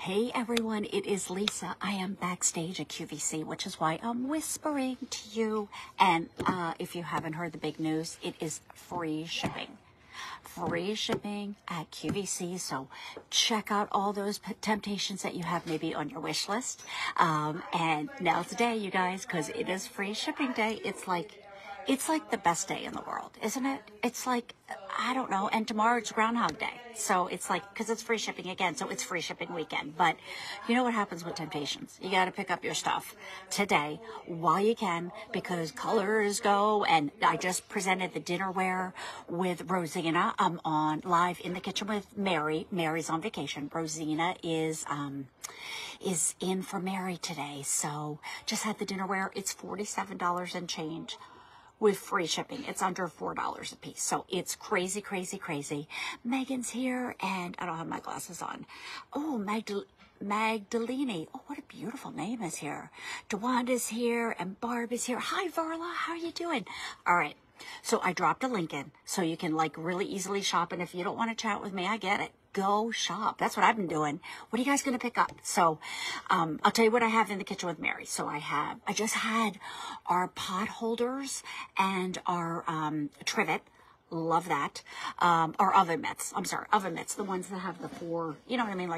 Hey everyone, it is Lisa. I am backstage at QVC, which is why I'm whispering to you. And if you haven't heard the big news, it is free shipping. Free shipping at QVC. So check out all those temptations that you have maybe on your wish list. And now's the day, you guys, because it is free shipping day. It's like the best day in the world, isn't it? It's like, I don't know. And tomorrow it's Groundhog Day. So it's like, because it's free shipping again. So it's free shipping weekend. But you know what happens with Temptations? You got to pick up your stuff today while you can, because colors go. And I just presented the dinnerware with Rosina. I'm on live in the kitchen with Mary. Mary's on vacation. Rosina is in for Mary today. So just had the dinnerware. It's $47 and change. With free shipping. It's under $4 a piece. So it's crazy, crazy, crazy. Megan's here, and I don't have my glasses on. Oh, Magdalene. Oh, what a beautiful name is here. DeWanda's here, and Barb is here. Hi, Varla. How are you doing? All right. So I dropped a link in so you can like really easily shop. And if you don't want to chat with me, I get it. Go shop. That's what I've been doing. What are you guys going to pick up? So, I'll tell you what I have in the kitchen with Mary. So I just had our pot holders and our, trivet. Love that. Or oven mitts. I'm sorry, oven mitts. The ones that have the four, you know what I mean? Like